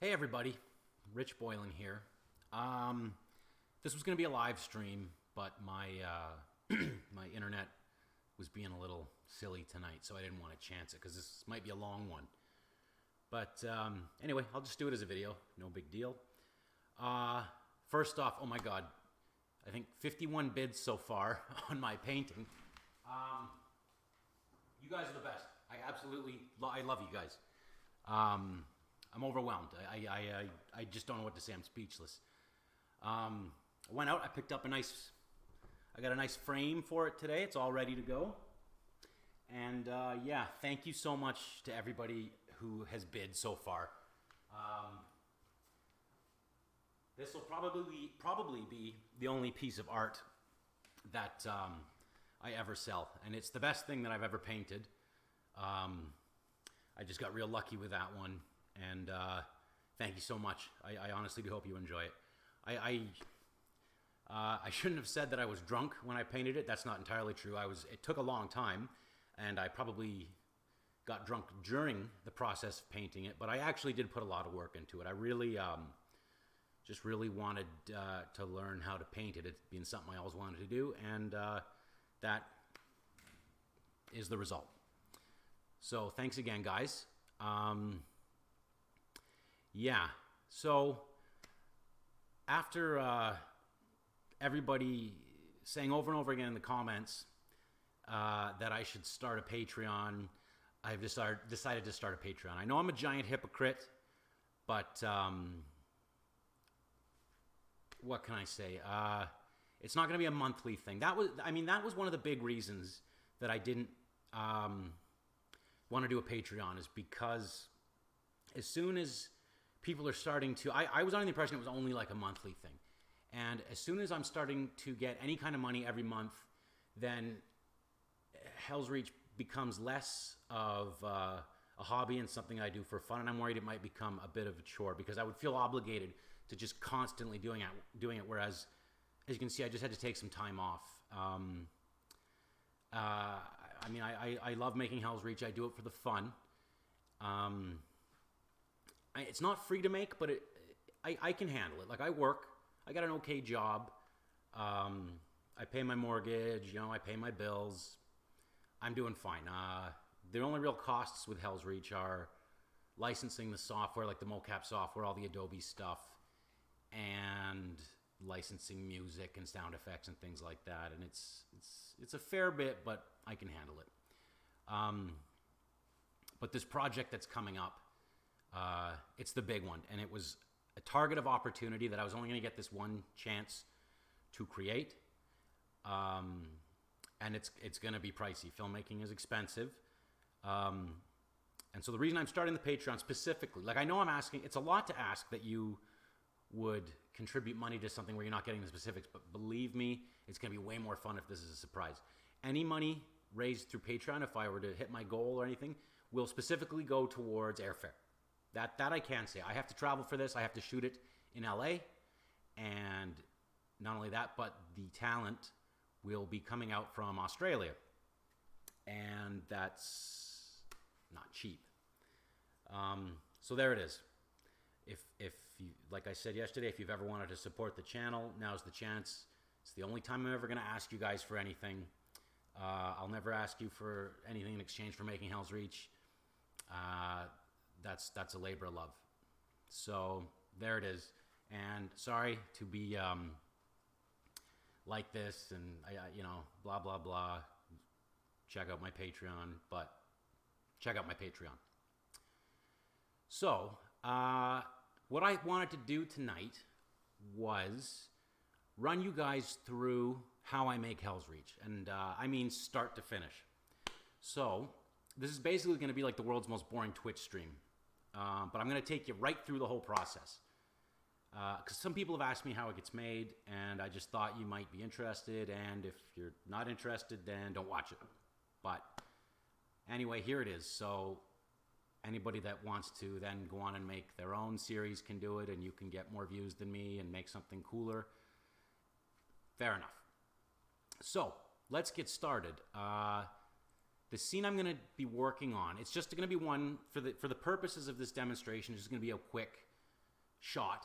Hey everybody, Rich Boylan here. This was going to be a live stream, but my my internet was being a little silly tonight, so I didn't want to chance it because this might be a long one. But anyway, I'll just do it as a video, no big deal. First off, oh my god, I think 51 bids so far on my painting. You guys are the best. I love you guys. I'm overwhelmed. I just don't know what to say. I'm speechless. I went out. I picked up I got a nice frame for it today. It's all ready to go. And yeah, thank you so much to everybody who has bid so far. This will probably be the only piece of art that I ever sell, and it's the best thing that I've ever painted. I just got real lucky with that one. And thank you so much. I honestly do hope you enjoy it. I shouldn't have said that I was drunk when I painted it. That's not entirely true. It took a long time, and I probably got drunk during the process of painting it. But I actually did put a lot of work into it. I really just really wanted to learn how to paint it. It's been something I always wanted to do, and that is the result. So thanks again, guys. Yeah, so after everybody saying over and over again in the comments that I should start a Patreon, I've decided to start a Patreon. I know I'm a giant hypocrite, but what can I say? It's not going to be a monthly thing. That was one of the big reasons that I didn't want to do a Patreon, is because as soon as people are starting to, I was under the impression it was only like a monthly thing. And as soon as I'm starting to get any kind of money every month, then Helsreach becomes less of a hobby and something I do for fun. And I'm worried it might become a bit of a chore, because I would feel obligated to just constantly doing it. Whereas, as you can see, I just had to take some time off. I love making Helsreach. I do it for the fun. It's not free to make, but I can handle it. Like, I work. I got an okay job. I pay my mortgage. I pay my bills. I'm doing fine. The only real costs with Helsreach are licensing the software, like the Mocap software, all the Adobe stuff, and licensing music and sound effects and things like that. And it's a fair bit, but I can handle it. But this project that's coming up, it's the big one, and it was a target of opportunity that I was only going to get this one chance to create, and it's going to be pricey. Filmmaking is expensive, and so the reason I'm starting the Patreon specifically, like, I know it's a lot to ask that you would contribute money to something where you're not getting the specifics, but believe me, it's going to be way more fun if this is a surprise. Any money raised through Patreon, if I were to hit my goal or anything, will specifically go towards airfare. That I can say. I have to travel for this. I have to shoot it in LA. And not only that, but the talent will be coming out from Australia. And that's not cheap. So there it is. If you, like I said yesterday, if you've ever wanted to support the channel, now's the chance. It's the only time I'm ever going to ask you guys for anything. I'll never ask you for anything in exchange for making Helsreach. That's a labor of love. So there it is. And sorry to be like this, and blah blah blah. Check out my Patreon, but check out my Patreon. So what I wanted to do tonight was run you guys through how I make Helsreach, and I mean start to finish. So this is basically going to be like the world's most boring Twitch stream. But I'm going to take you right through the whole process. Because some people have asked me how it gets made, and I just thought you might be interested. And if you're not interested, then don't watch it. But anyway, here it is. So anybody that wants to then go on and make their own series can do it, and you can get more views than me and make something cooler. Fair enough. So let's get started. The scene I'm going to be working on, it's just going to be one, for the purposes of this demonstration, it's just going to be a quick shot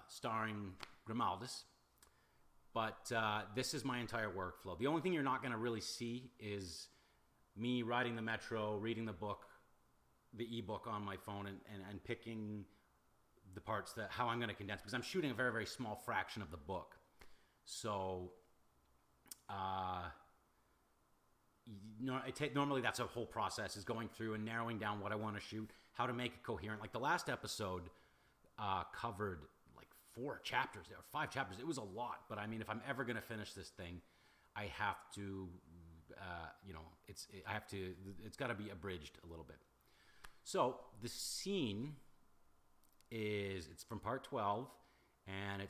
starring Grimaldus. But this is my entire workflow. The only thing you're not going to really see is me riding the metro, reading the book, the ebook on my phone, and picking the parts that how I'm going to condense, because I'm shooting a very, very small fraction of the book. So normally that's a whole process, is going through and narrowing down what I want to shoot, how to make it coherent. Like the last episode covered like 4 chapters or 5 chapters. It was a lot, but I mean, if I'm ever going to finish this thing, I have to, it's got to be abridged a little bit. So the scene it's from part 12, and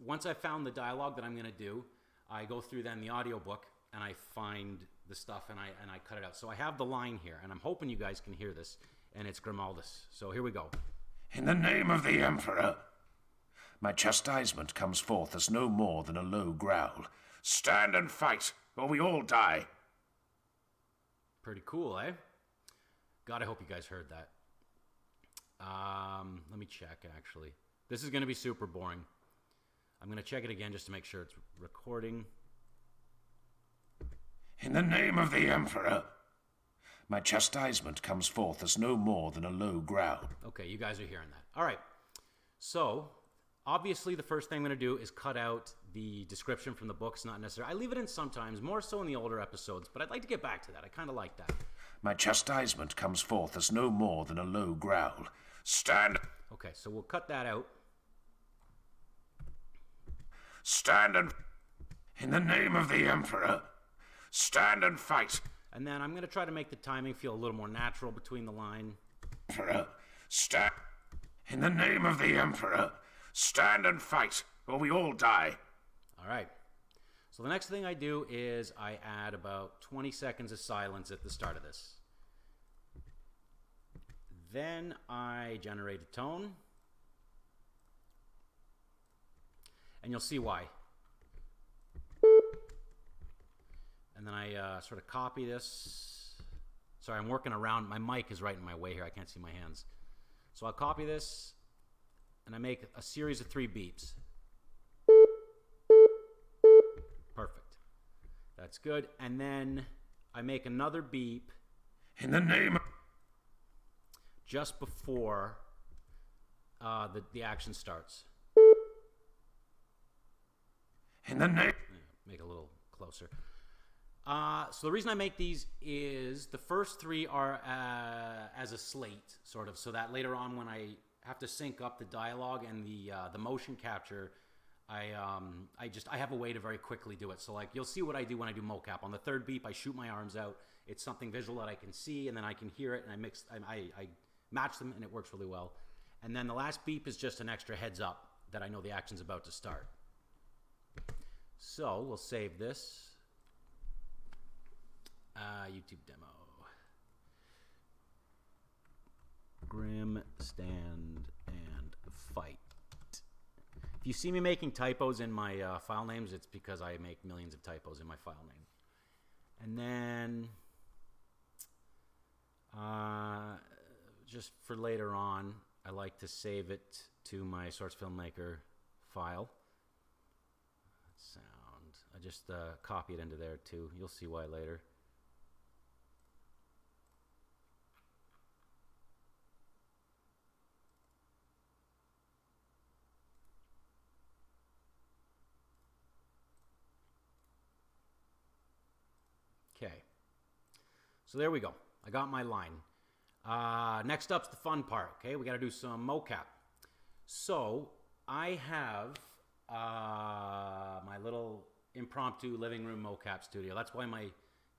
once I found the dialogue that I'm going to do, I go through then the audiobook and I find the stuff and I cut it out. So I have the line here, and I'm hoping you guys can hear this, and it's Grimaldus. So here we go. In the name of the Emperor, my chastisement comes forth as no more than a low growl. Stand and fight, or we all die. Pretty cool, eh? God, I hope you guys heard that. Let me check, actually. This is going to be super boring. I'm going to check it again just to make sure it's recording. In the name of the Emperor, my chastisement comes forth as no more than a low growl. Okay, you guys are hearing that. All right. So, obviously, the first thing I'm going to do is cut out the description from the books, not necessarily. I leave it in sometimes, more so in the older episodes, but I'd like to get back to that. I kind of like that. My chastisement comes forth as no more than a low growl. Stand. Okay, so we'll cut that out. Stand and... In the name of the Emperor, stand and fight. And then I'm going to try to make the timing feel a little more natural between the line. Emperor, stand. In the name of the Emperor, stand and fight, or we all die. All right. So the next thing I do is I add about 20 seconds of silence at the start of this. Then I generate a tone. And you'll see why. And then I sort of copy this. Sorry, I'm working around. My mic is right in my way here. I can't see my hands. So I'll copy this, and I make a series of 3 beeps. Perfect. That's good. And then I make another beep. In the name of... Just before the action starts. In the name... Make it a little closer. So the reason I make these is the first 3 are as a slate, sort of, so that later on when I have to sync up the dialogue and the motion capture, I have a way to very quickly do it. So like you'll see what I do when I do mocap. On the 3rd beep, I shoot my arms out. It's something visual that I can see, and then I can hear it, and I match them, and it works really well. And then the last beep is just an extra heads up that I know the action's about to start. So we'll save this. YouTube demo. Grim, stand, and fight. If you see me making typos in my file names, it's because I make millions of typos in my file name. And then, just for later on, I like to save it to my Source Filmmaker file. Sound. I just copy it into there too. You'll see why later. Okay, so there we go. I got my line. Next up's the fun part. Okay, we got to do some mocap. So I have my little impromptu living room mocap studio. That's why my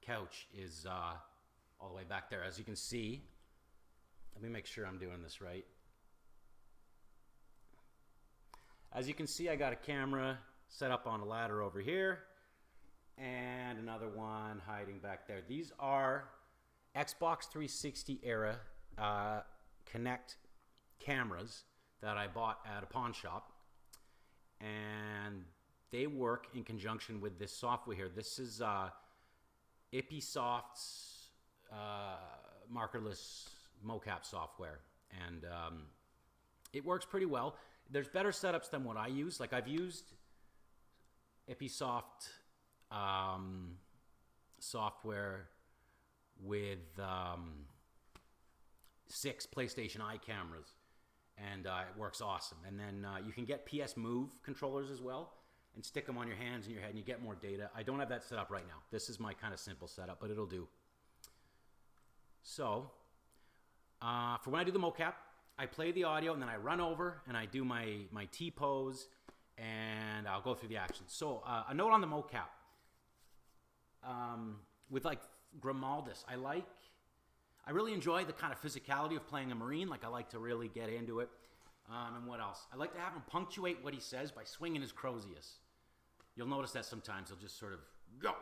couch is all the way back there. As you can see, let me make sure I'm doing this right. As you can see, I got a camera set up on a ladder over here, and another one hiding back there. These are Xbox 360 era Kinect cameras that I bought at a pawn shop, and they work in conjunction with this software here. This is Ipisoft's markerless mocap software, and It works pretty well. There's better setups than what I use. Like I've used Episoft software with 6 PlayStation Eye cameras, and it works awesome. And then you can get PS Move controllers as well and stick them on your hands and your head, and you get more data. I don't have that set up right now. This is my kind of simple setup, but it'll do. So, for when I do the mocap, I play the audio, and then I run over, and I do my T-pose, and I'll go through the action. So, a note on the mocap. With, like, Grimaldus, I really enjoy the kind of physicality of playing a Marine. Like, I like to really get into it. And what else? I like to have him punctuate what he says by swinging his Crozius. You'll notice that sometimes he'll just sort of go,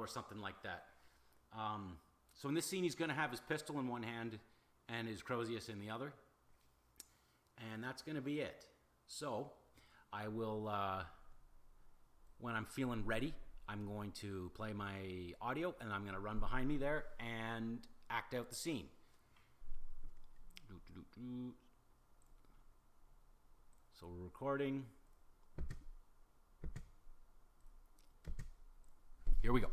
or something like that. So in this scene, he's going to have his pistol in one hand and his Crozius in the other. And that's going to be it. So I will, when I'm feeling ready, I'm going to play my audio, and I'm going to run behind me there and act out the scene. So we're recording. Here we go.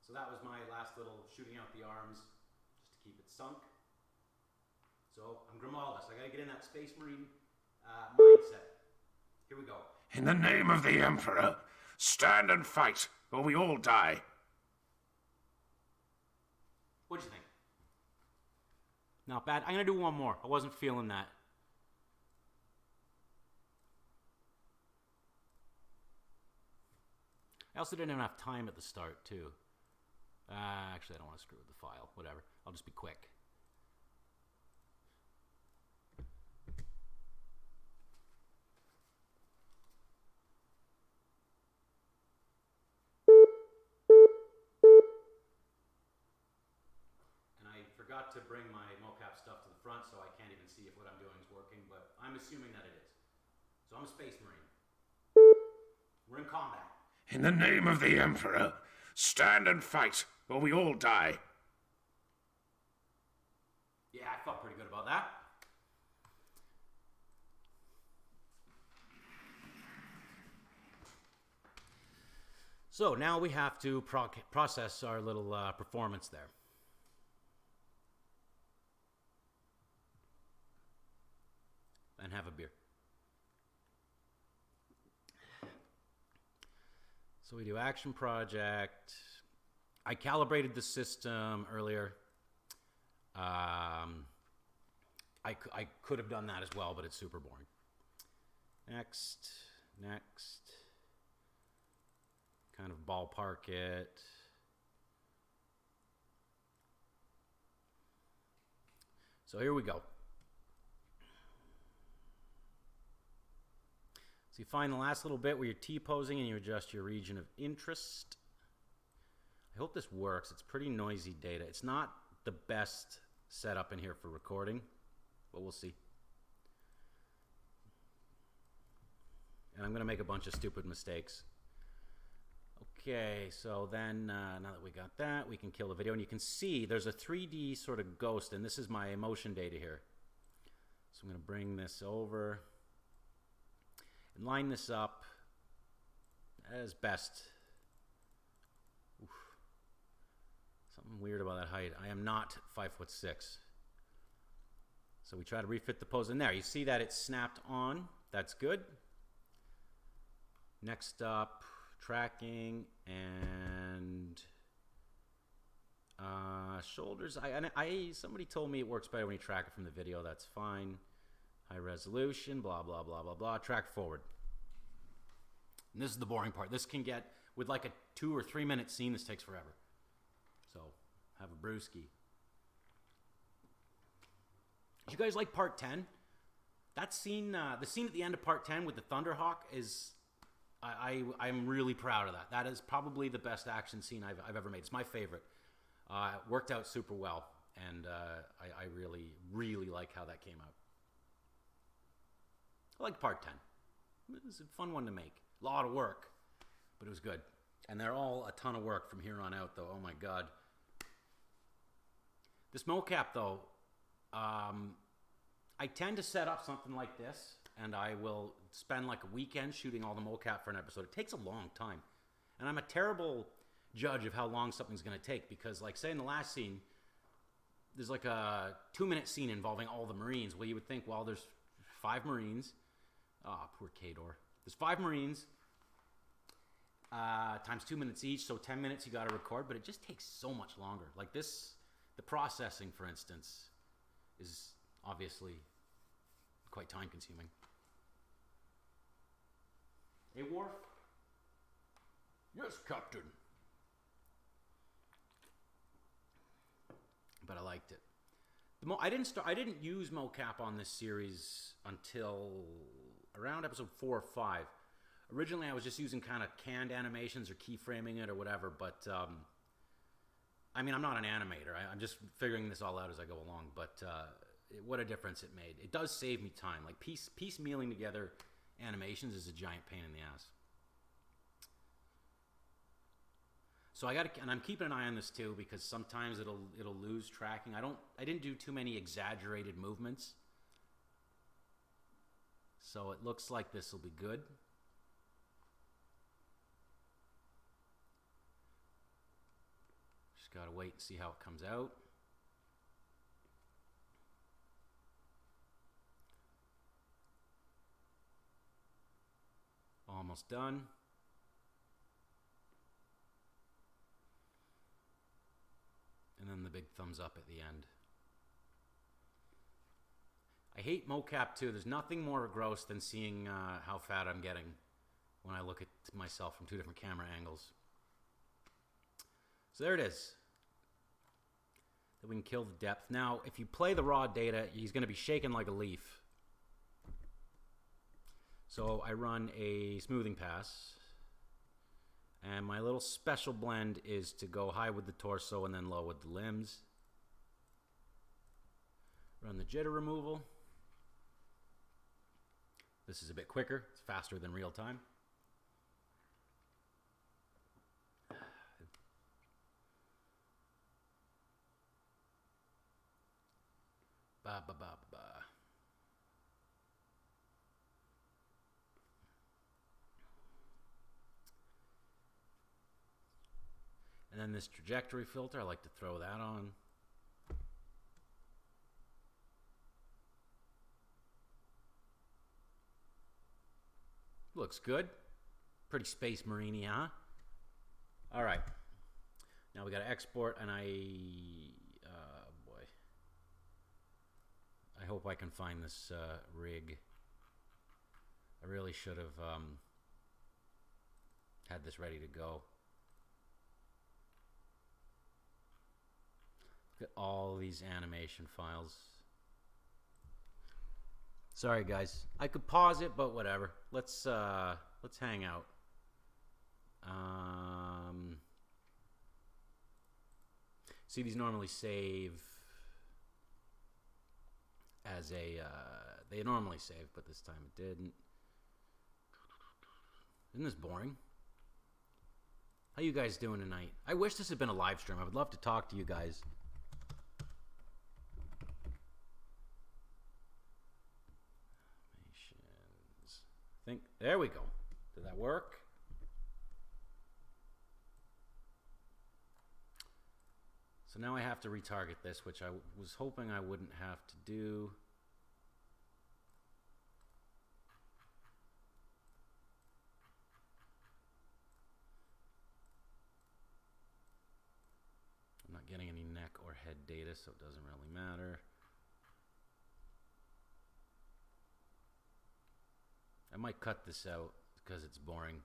So that was my last little shooting out the arms, just to keep it sunk. So I'm Grimaldus. I gotta get in that Space Marine mindset. Here we go. In the name of the Emperor, stand and fight, or we all die. What'd you think? Not bad. I'm gonna do one more. I wasn't feeling that. I also didn't have enough time at the start, too. Actually, I don't want to screw with the file. Whatever. I'll just be quick. And I forgot to bring my mocap stuff to the front, so I can't even see if what I'm doing is working, but I'm assuming that it is. So I'm a Space Marine. We're in combat. In the name of the Emperor, stand and fight, or we all die. Yeah, I felt pretty good about that. So now we have to process our little performance there. And have a beer. So we do action project. I calibrated the system earlier. I could have done that as well, but it's super boring. Next. Kind of ballpark it. So here we go. So you find the last little bit where you're T-posing and you adjust your region of interest. I hope this works. It's pretty noisy data. It's not the best setup in here for recording, but we'll see. And I'm going to make a bunch of stupid mistakes. Okay, so then now that we got that, we can kill the video. And you can see there's a 3D sort of ghost, and this is my motion data here. So I'm going to bring this over and line this up as best. Oof. Something weird about that height. I am not 5'6". So we try to refit the pose in there. You see that it's snapped on. That's good. Next up, tracking and shoulders. Somebody told me it works better when you track it from the video. That's fine. High resolution, blah, blah, blah, blah, blah. Track forward. And this is the boring part. This can get, with like a 2 or 3 minute scene, this takes forever. So, have a brewski. Did you guys like part 10? That scene, the scene at the end of part 10 with the Thunderhawk is, I'm really proud of that. That is probably the best action scene I've ever made. It's my favorite. It worked out super well, and I really, really like how that came out. I like part 10. It was a fun one to make. A lot of work, but it was good. And they're all a ton of work from here on out, though. Oh my god. This mocap, though, I tend to set up something like this, and I will spend like a weekend shooting all the mocap for an episode. It takes a long time. And I'm a terrible judge of how long something's going to take, because, like, say in the last scene, there's like a 2-minute scene involving all the Marines. Well, you would think, well, there's 5 Marines. Ah, poor Kador. There's 5 Marines. Times 2 minutes each, so 10 minutes you got to record, but it just takes so much longer. Like this, the processing, for instance, is obviously quite time consuming. Hey, Worf? Yes, Captain. But I liked it. I didn't use mocap on this series until around episode 4 or 5. Originally, I was just using kind of canned animations or keyframing it or whatever, but I mean, I'm not an animator. I'm just figuring this all out as I go along, but what a difference it made. It does save me time. Like, piecemealing together animations is a giant pain in the ass. So and I'm keeping an eye on this too, because sometimes it'll lose tracking. I didn't do too many exaggerated movements. So it looks like this will be good. Just gotta wait and see how it comes out. Almost done. And then the big thumbs up at the end. I hate mocap too. There's nothing more gross than seeing how fat I'm getting when I look at myself from 2 different camera angles. So there it is. That we can kill the depth. Now, if you play the raw data, he's going to be shaking like a leaf. So I run a smoothing pass. And my little special blend is to go high with the torso and then low with the limbs. Run the jitter removal. This is a bit quicker. It's faster than real time. Ba ba ba ba. And then this trajectory filter, I like to throw that on. Looks good. Pretty Space Marine-y, huh? All right. Now we got to export, and boy. I hope I can find this rig. I really should have had this ready to go. Look at all these animation files. Sorry, guys. I could pause it, but whatever. Let's hang out. See, these normally save as a. They normally save, but this time it didn't. Isn't this boring? How you guys doing tonight? I wish this had been a live stream. I would love to talk to you guys. There we go. Did that work? So now I have to retarget this, which I was hoping I wouldn't have to do. I'm not getting any neck or head data, so it doesn't really matter. I might cut this out because it's boring.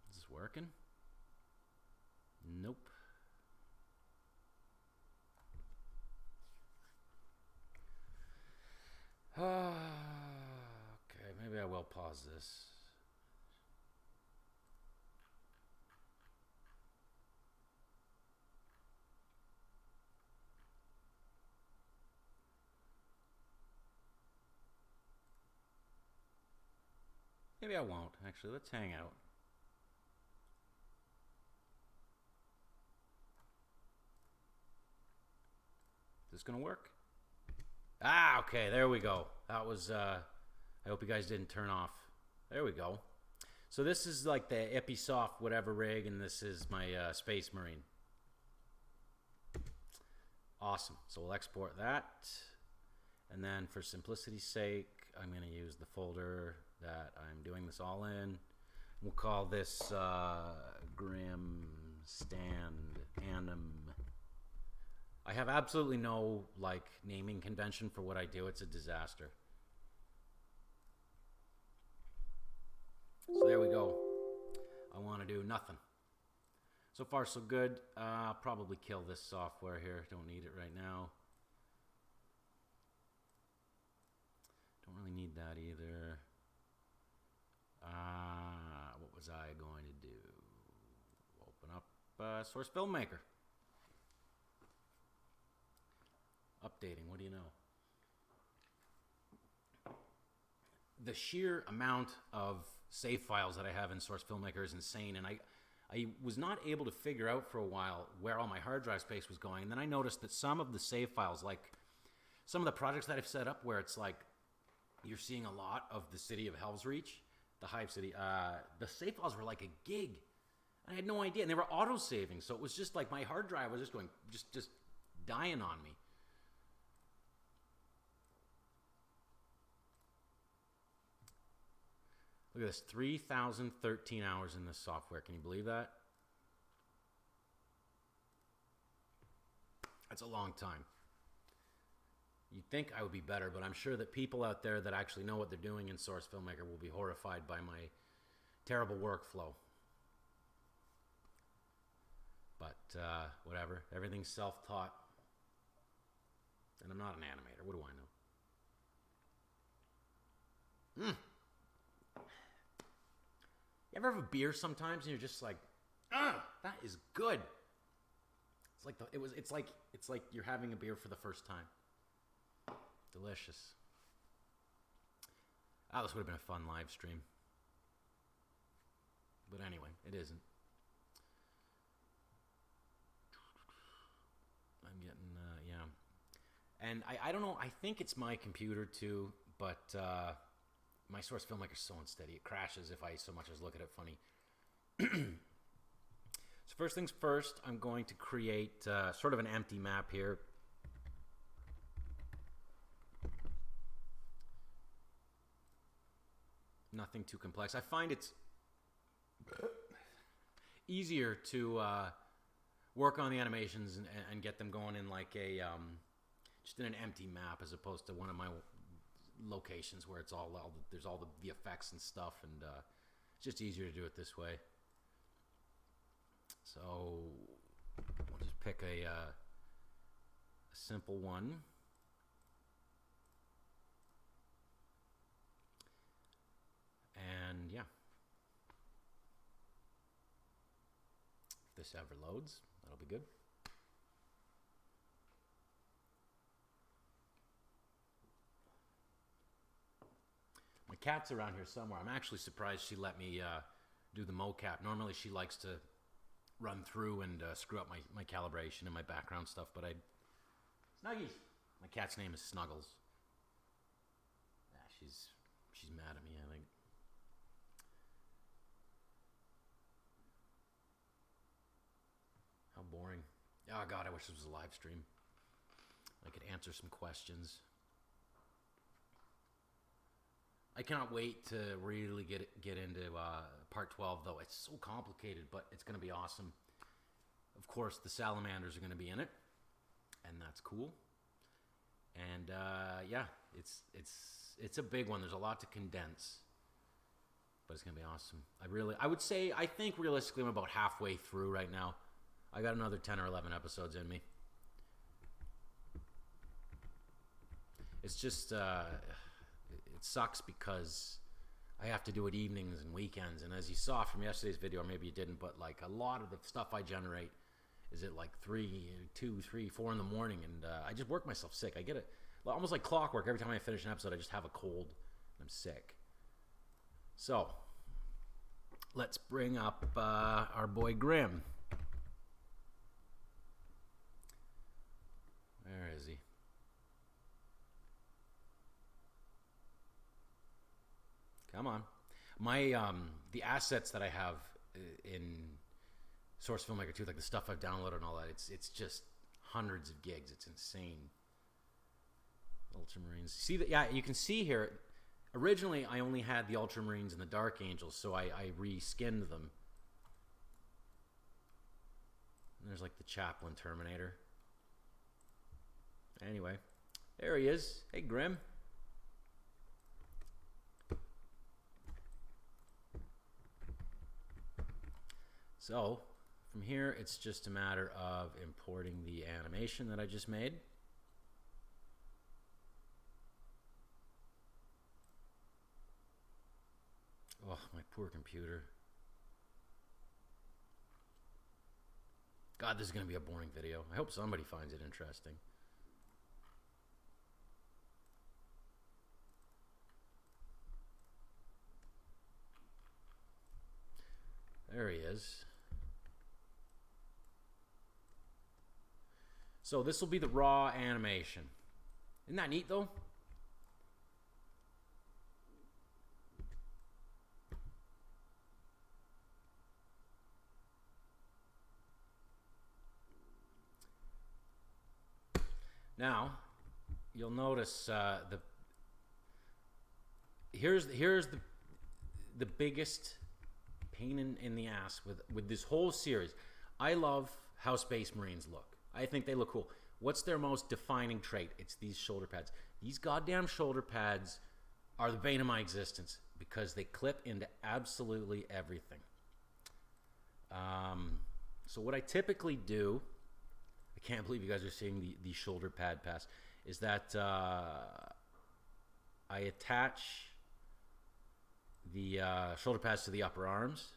Is this working? Nope. Okay, maybe I will pause this. Maybe I won't, actually. Let's hang out. Is this going to work? Ah, okay, there we go. That was, I hope you guys didn't turn off. There we go. So this is like the Episoft whatever rig, and this is my Space Marine. Awesome. So we'll export that. And then for simplicity's sake, I'm going to use the folder that I'm doing this all in. We'll call this Grim Stand Anim. I have absolutely no like naming convention for what I do. It's a disaster. So there we go. I want to do nothing. So far so good. I'll probably kill this software here. Don't need it right now. Don't really need that either. What was I going to do? Open up Source Filmmaker. Updating, what do you know? The sheer amount of save files that I have in Source Filmmaker is insane, and I was not able to figure out for a while where all my hard drive space was going, and then I noticed that some of the save files, like some of the projects that I've set up where it's like you're seeing a lot of the city of Helsreach, the Hive City, the save files were like a gig. I had no idea, and they were auto-saving, so it was just like my hard drive was just going, just dying on me. Look at this, 3,013 hours in this software. Can you believe that? That's a long time. You'd think I would be better, but I'm sure that people out there that actually know what they're doing in Source Filmmaker will be horrified by my terrible workflow. But whatever, everything's self-taught. And I'm not an animator, what do I know? You ever have a beer sometimes and you're just like, that is good. It's like it's like you're having a beer for the first time. Delicious. Oh, this would have been a fun live stream. But anyway, it isn't. I'm getting, yeah. And I don't know, I think it's my computer too, but my Source Filmmaker is so unsteady. It crashes if I so much as look at it funny. So first things first, I'm going to create sort of an empty map here. Nothing too complex. I find it's easier to work on the animations and get them going in like a just in an empty map as opposed to one of my locations where it's there's all the effects and stuff, and it's just easier to do it this way. So we'll just pick a simple one. And yeah, if this ever loads, that'll be good. My cat's around here somewhere. I'm actually surprised she let me do the mocap. Normally she likes to run through and screw up my calibration and my background stuff, but Snuggies! My cat's name is Snuggles. Yeah, she's mad at me, I think. How boring. Oh God, I wish this was a live stream. I could answer some questions. I cannot wait to really get into part 12, though. It's so complicated, but it's going to be awesome. Of course, the salamanders are going to be in it, and that's cool. And yeah, it's a big one. There's a lot to condense, but it's going to be awesome. I think realistically I'm about halfway through right now. I got another 10 or 11 episodes in me. It's just it sucks because I have to do it evenings and weekends, and as you saw from yesterday's video, or maybe you didn't, but like a lot of the stuff I generate is at like 2, 3, 4 in the morning, and I just work myself sick. I get it almost like clockwork. Every time I finish an episode, I just have a cold and I'm sick. So, let's bring up our boy Grim. Where is he? Come on. My the assets that I have in Source Filmmaker 2, like the stuff I've downloaded and all that, it's just hundreds of gigs. It's insane. Ultramarines. See that? Yeah, you can see here. Originally, I only had the Ultramarines and the Dark Angels, so I reskinned them. And there's like the Chaplain Terminator. Anyway, there he is. Hey, Grim. So, from here, it's just a matter of importing the animation that I just made. Oh, my poor computer. God, this is going to be a boring video. I hope somebody finds it interesting. There he is. So this will be the raw animation. Isn't that neat, though? Now, you'll notice here's the biggest pain in the ass with this whole series. I love how Space Marines look. I think they look cool. What's their most defining trait? It's these shoulder pads. These goddamn shoulder pads are the bane of my existence because they clip into absolutely everything. So what I typically do, I can't believe you guys are seeing the shoulder pad pass, is that I attach the shoulder pads to the upper arms.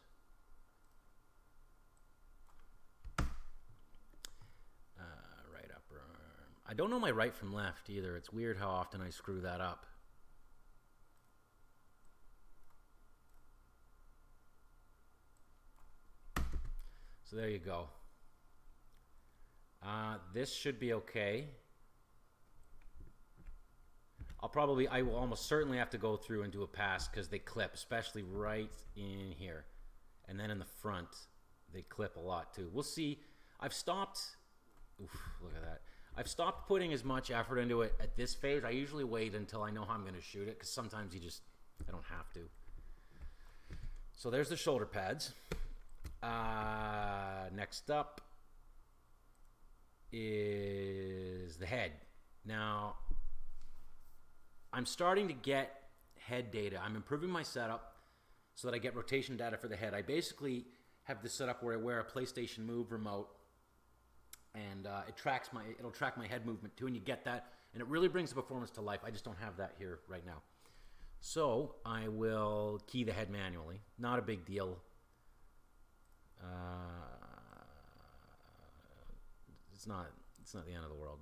Right upper arm. I don't know my right from left either. It's weird how often I screw that up. So there you go. This should be okay. I will almost certainly have to go through and do a pass because they clip, especially right in here. And then in the front, they clip a lot too. We'll see. I've stopped, look at that. I've stopped putting as much effort into it at this phase. I usually wait until I know how I'm going to shoot it because sometimes I don't have to. So there's the shoulder pads. Next up is the head. Now, I'm starting to get head data. I'm improving my setup so that I get rotation data for the head. I basically have this set up where I wear a PlayStation Move remote, and it'll track my head movement too, and you get that, and it really brings the performance to life. I just don't have that here right now. So I will key the head manually. Not a big deal. It's not the end of the world.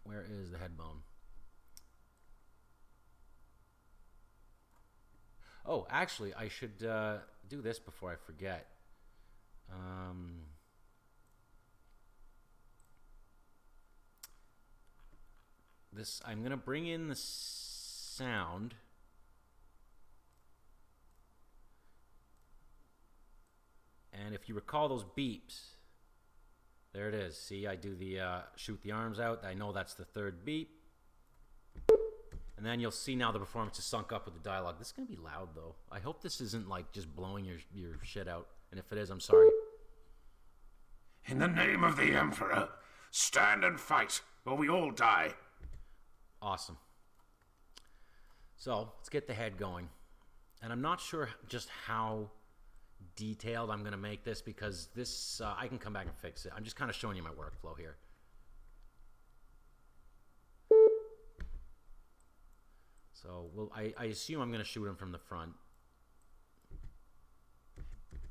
Where is the head bone? Oh, actually, I should do this before I forget. I'm gonna bring in the sound. And if you recall those beeps, there it is. See, I do the shoot the arms out. I know that's the third beep. And then you'll see now the performance is sunk up with the dialogue. This is going to be loud, though. I hope this isn't, like, just blowing your shit out. And if it is, I'm sorry. In the name of the Emperor, stand and fight, or we all die. Awesome. So, let's get the head going. And I'm not sure just how detailed I'm going to make this because this, I can come back and fix it. I'm just kind of showing you my workflow here. So I assume I'm going to shoot him from the front.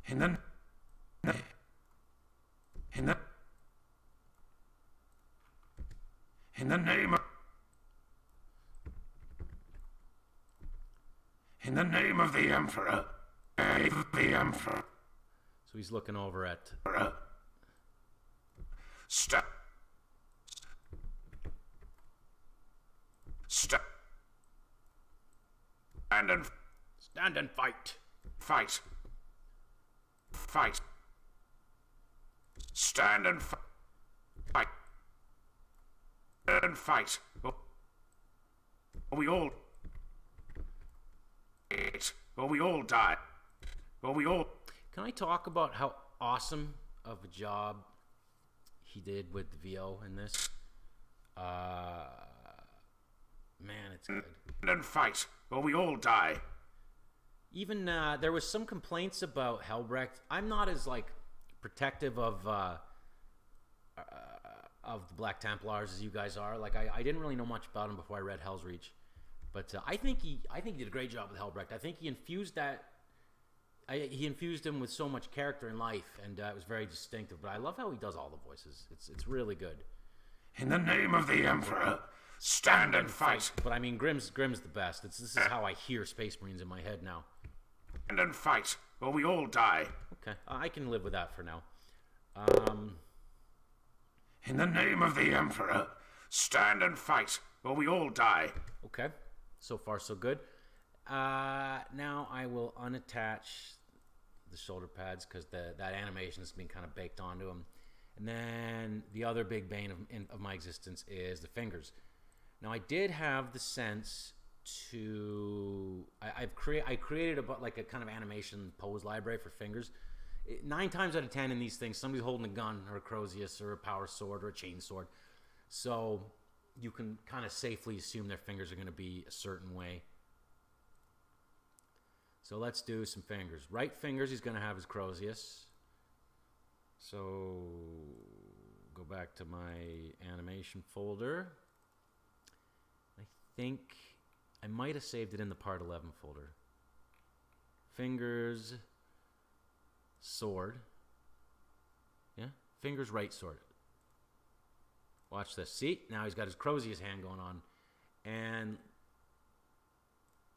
In the name of In the name of the Emperor, the Emperor. So he's looking over at... Stand and... Stand and fight. Fight. Fight. Stand and fight. And fight. Or we all... Or we all die. Or we all... Can I talk about how awesome of a job he did with the VO in this? Man, it's good. And fight. Or we all die. Even there was some complaints about Helsreach. I'm not as like protective of the Black Templars as you guys are. Like I didn't really know much about him before I read Helsreach, but I think he did a great job with Helsreach. I think he infused him with so much character and life, and it was very distinctive. But I love how he does all the voices. It's really good. In the name of the Emperor, stand and fight. But I mean, Grimm's the best. This is how I hear Space Marines in my head now. Stand and fight, or we all die. Okay, I can live with that for now. In the name of the Emperor, stand and fight, or we all die. Okay, so far so good. Now I will unattach the shoulder pads because that animation has been kind of baked onto them. And then the other big bane of my existence is the fingers. Now I did have the sense to I created a kind of animation pose library for fingers. 9 times out of 10 in these things, somebody's holding a gun or a Crozius or a power sword or a chain sword, so you can kind of safely assume their fingers are going to be a certain way. So let's do some fingers. Right fingers he's going to have his Crozius. So go back to my animation folder. I think I might have saved it in the Part 11 folder. Fingers, sword. Yeah, fingers, right sword. Watch this. See, now he's got his Crozius hand going on. And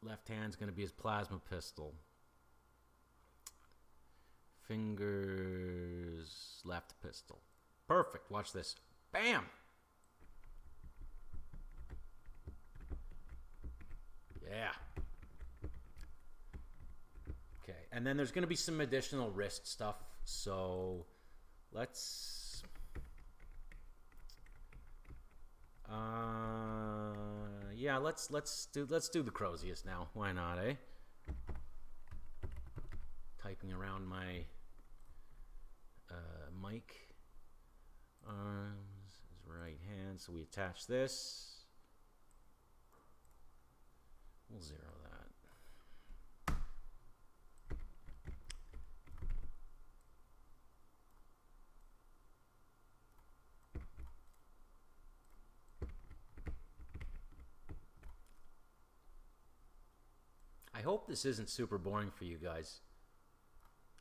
left hand's going to be his plasma pistol. Fingers, left pistol. Perfect. Watch this. Bam! Yeah. Okay, and then there's going to be some additional wrist stuff. So let's let's do the Crozius now. Why not, eh? Typing around my mic. Arms, his right hand. So we attach this. We'll zero that. I hope this isn't super boring for you guys.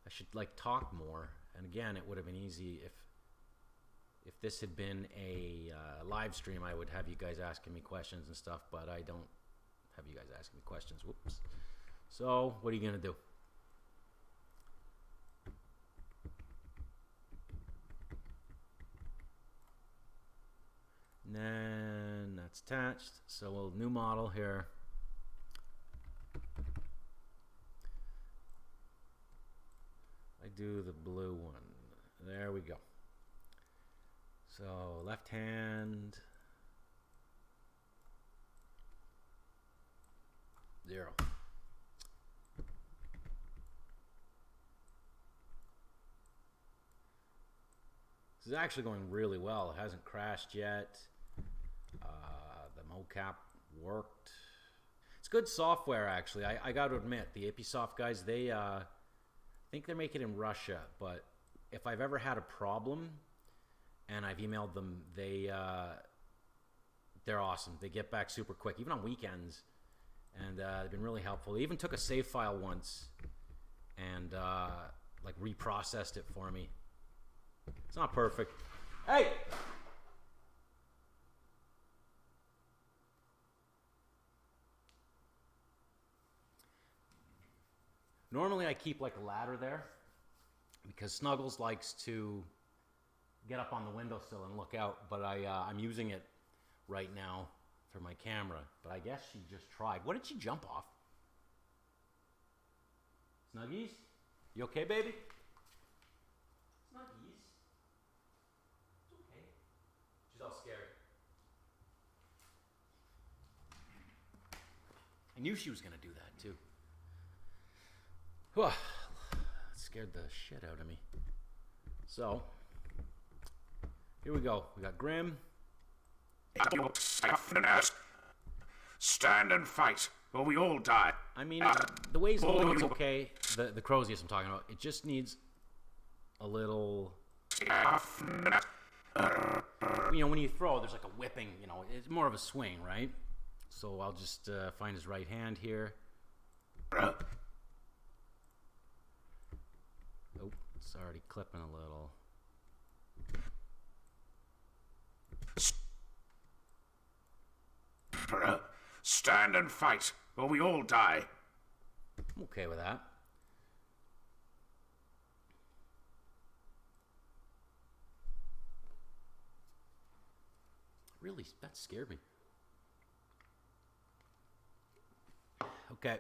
I should talk more. And again, it would have been easy if this had been a live stream. I would have you guys asking me questions and stuff, but I don't have you guys asking me questions. Whoops. So what are you gonna do? And then that's attached. So we'll new model here. I do the blue one. There we go. So left hand. 0. This is actually going really well. It hasn't crashed yet. The Mocap worked. It's good software, actually. I got to admit, the Episoft guys, they think they make it in Russia, but if I've ever had a problem and I've emailed them, they're awesome. They get back super quick, even on weekends. And they've been really helpful. They even took a save file once and reprocessed it for me. It's not perfect. Hey! Normally I keep like a ladder there because Snuggles likes to get up on the windowsill and look out, but I'm using it right now for my camera. But I guess she just tried. What did she jump off? Snuggies? You okay, baby? Snuggies? It's okay. She's all scared. I knew she was going to do that, too. Whew. That scared the shit out of me. So, here we go. We got Grim. Stand and fight, or we all die. I mean, the ways it's okay. The Crozius I'm talking about. It just needs a little... You know, when you throw, there's like a whipping, you know, it's more of a swing, right? So I'll just find his right hand here. Oh, it's already clipping a little. Stand and fight, or we all die. I'm okay with that. Really, that scared me. Okay.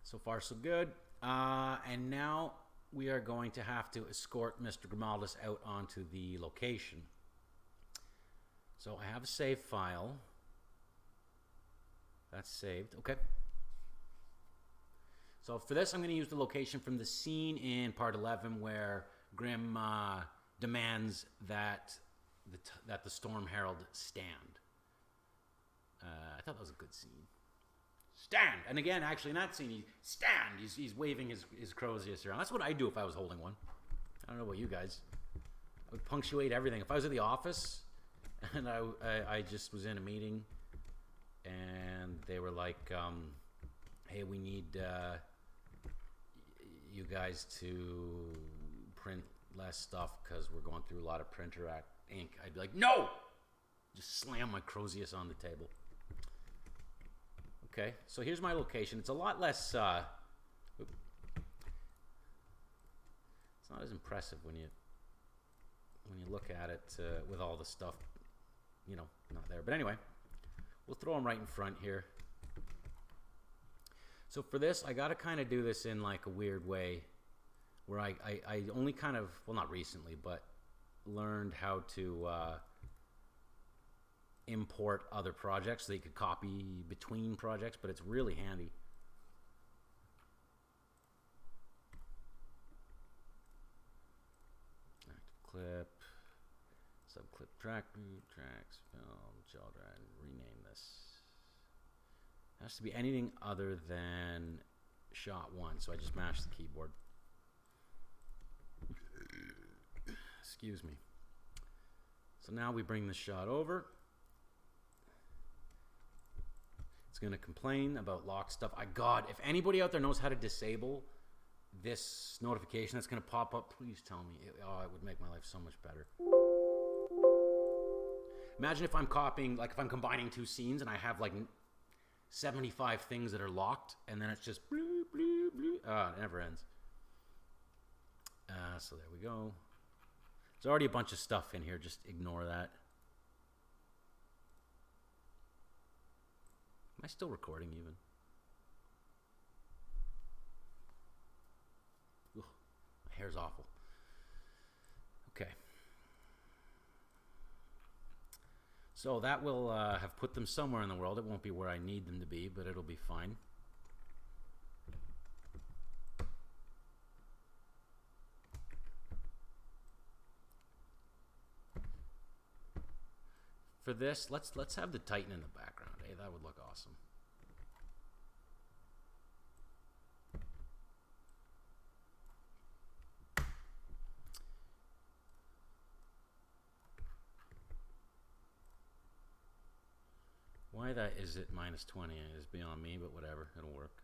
So far, so good. And now we are going to have to escort Mr. Grimaldus out onto the location. So I have a save file. That's saved. Okay. So for this, I'm going to use the location from the scene in part 11 where Grim demands that the Storm Herald stand. I thought that was a good scene. Stand! And again, actually in that scene, he's waving his Crozius around. That's what I'd do if I was holding one. I don't know about you guys. I would punctuate everything. If I was at the office and I just was in a meeting and they were like, hey, we need you guys to print less stuff because we're going through a lot of printer ink. I'd be like, no! Just slam my Crozius on the table. Okay, so here's my location. It's a lot less, it's not as impressive when you look at it with all the stuff, you know, not there. But anyway, we'll throw them right in front here. So for this, I got to kind of do this in like a weird way where I only kind of, well, not recently, but learned how to import other projects so you could copy between projects, but it's really handy. Active clip, subclip track, tracks, film, children, rename this. It has to be anything other than shot one, so I just mashed the keyboard. Excuse me. So now we bring the shot over. It's going to complain about locked stuff. God, if anybody out there knows how to disable this notification that's going to pop up, please tell me. It would make my life so much better. Imagine if I'm copying, like if I'm combining two scenes and I have like 75 things that are locked and then it's just bloop, bloop, bloop. It never ends. So there we go. There's already a bunch of stuff in here. Just ignore that. Am I still recording even? Ugh, my hair's awful. Okay. So that will have put them somewhere in the world. It won't be where I need them to be, but it'll be fine. For this, let's have the Titan in the background. Hey, that would look awesome. Why that is it minus 20 is beyond me, but whatever, it'll work.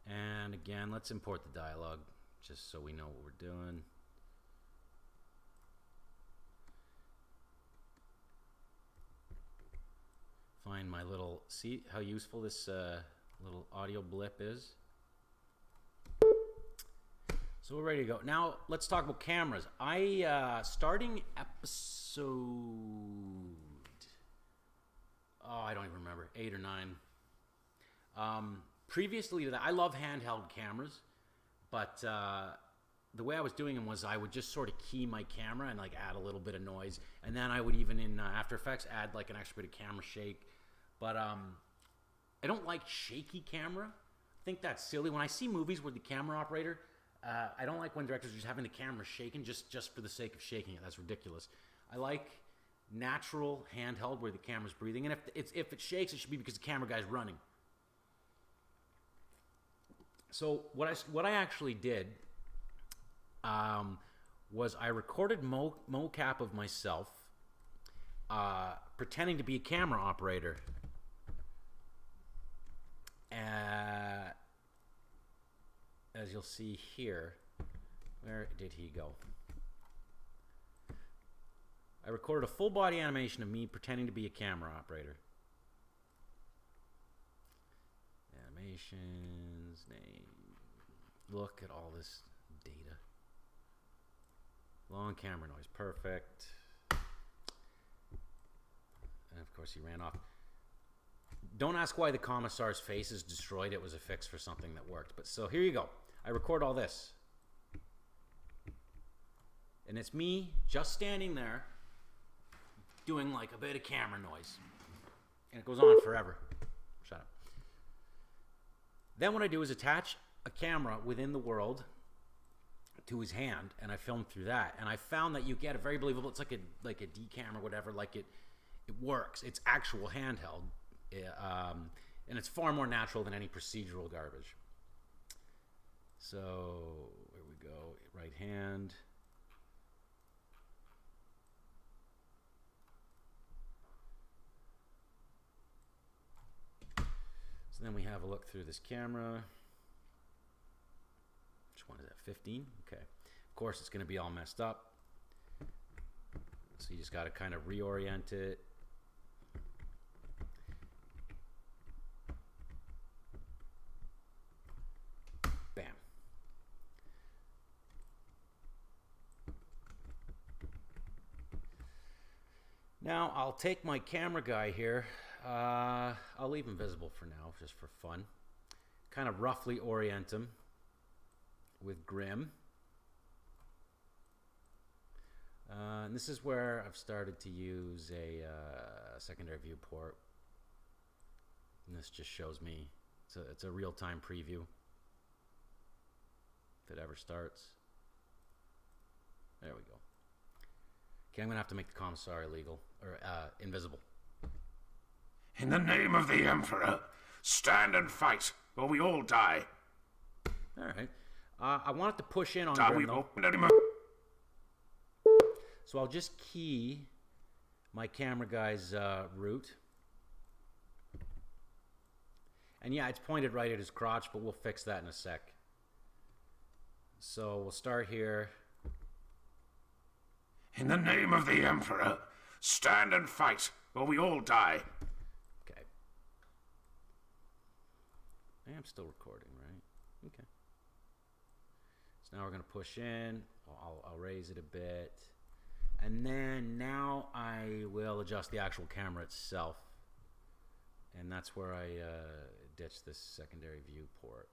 And again, let's import the dialogue just so we know what we're doing. find my little, see how useful this little audio blip is. So we're ready to go. Now let's talk about cameras. Starting episode, I don't even remember, 8 or 9. Previously to that, I love handheld cameras, but the way I was doing them was I would just sort of key my camera and like add a little bit of noise, and then I would even in After Effects add like an extra bit of camera shake. But I don't like shaky camera. I think that's silly. When I see movies with the camera operator, I don't like when directors are just having the camera shaken just for the sake of shaking it. That's ridiculous. I like natural handheld where the camera's breathing, and if it shakes, it should be because the camera guy's running. So what I actually did was I recorded mocap of myself pretending to be a camera operator. As you'll see here, where did he go? I recorded a full body animation of me pretending to be a camera operator. Animations, name. Look at all this data. Long camera noise, perfect. And of course he ran off. Don't ask why the commissar's face is destroyed. It was a fix for something that worked. But so here you go. I record all this. And it's me just standing there doing like a bit of camera noise. And it goes on forever. Shut up. Then what I do is attach a camera within the world to his hand, and I film through that. And I found that you get a very believable, it's like a D-cam or whatever, like it works. It's actual handheld. And it's far more natural than any procedural garbage. So here we go, right hand. So then we have a look through this camera. Which one is that, 15? Okay. Of course it's gonna be all messed up. So you just gotta kind of reorient it. Bam. Now I'll take my camera guy here. I'll leave him visible for now, just for fun. Kind of roughly orient him with Grim. And this is where I've started to use a secondary viewport. And this just shows me, it's a real-time preview. If it ever starts. There we go. Okay, I'm gonna have to make the commissar illegal, or invisible. In the name of the Emperor, stand and fight, or we all die. All right. I wanted to push in on Grim, though. So I'll just key my camera guy's route. And yeah, it's pointed right at his crotch, but we'll fix that in a sec. So we'll start here. In the name of the Emperor, stand and fight, or we all die. Okay. I am still recording, right? Okay. So now we're going to push in. I'll raise it a bit. And then now I will adjust the actual camera itself. And that's where I ditch this secondary viewport.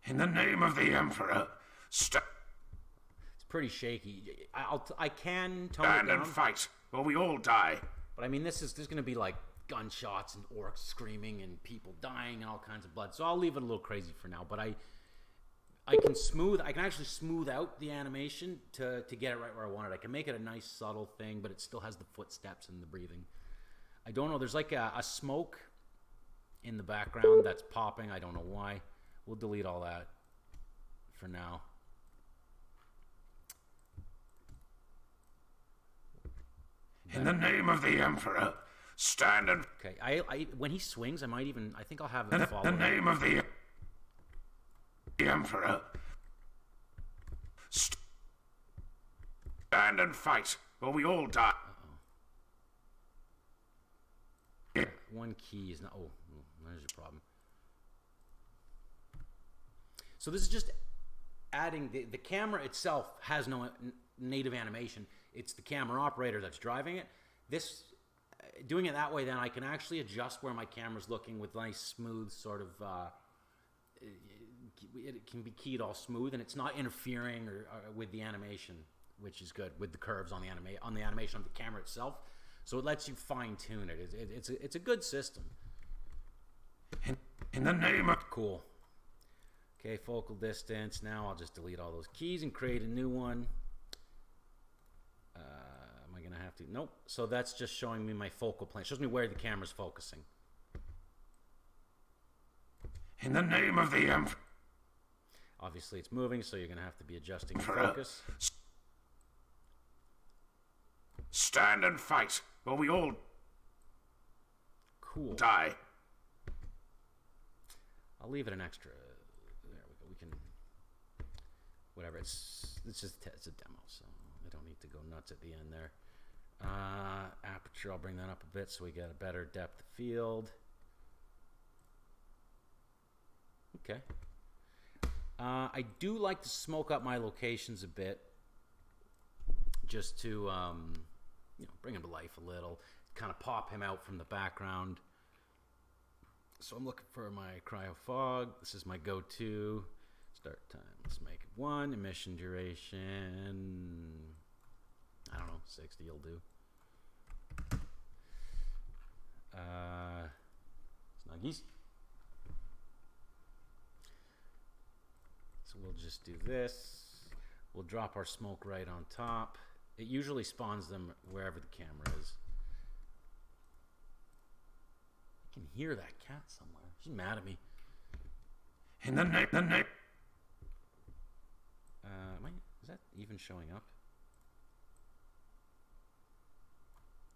In the name of the Emperor, it's pretty shaky. I can tone it stand down, and fight, or we all die. but I mean there's going to be like gunshots and orcs screaming and people dying and all kinds of blood. So I'll leave it a little crazy for now. But I can actually smooth out the animation to get it right where I want it. I can make it a nice subtle thing, but it still has the footsteps and the breathing. I don't know. There's like a smoke in the background that's popping. I don't know why. We'll delete all that for now. In the name of the Emperor, stand and... Okay, I when he swings, I think I'll have it follow. In the name of the Emperor, Stand and fight, or we all die. One key is not... Oh, there's your problem. So this is just adding... The camera itself has no native animation. It's the camera operator that's driving it. This... Doing it that way, then I can actually adjust where my camera's looking with nice, smooth sort of... it can be keyed all smooth, and it's not interfering or with the animation, which is good, with the curves on the animation of the camera itself. So it lets you fine-tune it. It's a good system. In the name of... Cool. Okay, focal distance. Now I'll just delete all those keys and create a new one. Am I going to have to? Nope. So that's just showing me my focal plane. It shows me where the camera's focusing. In the name of the Emperor. Obviously it's moving, so you're going to have to be adjusting the focus. Stand and fight, or we all die. I'll leave it an extra. There we go. We can, whatever. It's a demo, so I don't need to go nuts at the end there. Aperture, I'll bring that up a bit so we get a better depth of field. Okay. I do like to smoke up my locations a bit, just to you know, bring him to life a little, kind of pop him out from the background. So I'm looking for my cryo fog. This is my go-to. Start time. Let's make it 1. Emission duration, I don't know, 60 will do. Snuggies. So we'll just do this. We'll drop our smoke right on top. It usually spawns them wherever the camera is. I can hear that cat somewhere. She's mad at me. In the name. Is that even showing up?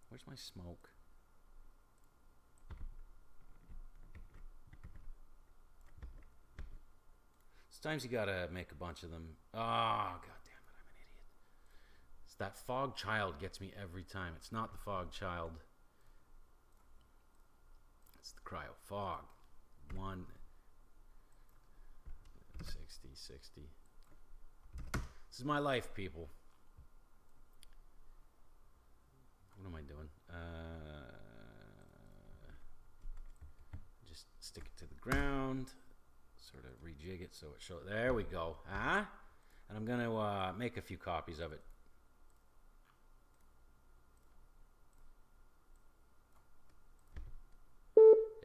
Where's my smoke? Sometimes you gotta make a bunch of them. Oh, god damn it, I'm an idiot. It's that fog child gets me every time. It's not the fog child. It's the cryo fog. 1 60. This is my life, people. What am I doing? Just stick it to the ground. Sort of rejig it so it shows. There we go. And I'm going to make a few copies of it.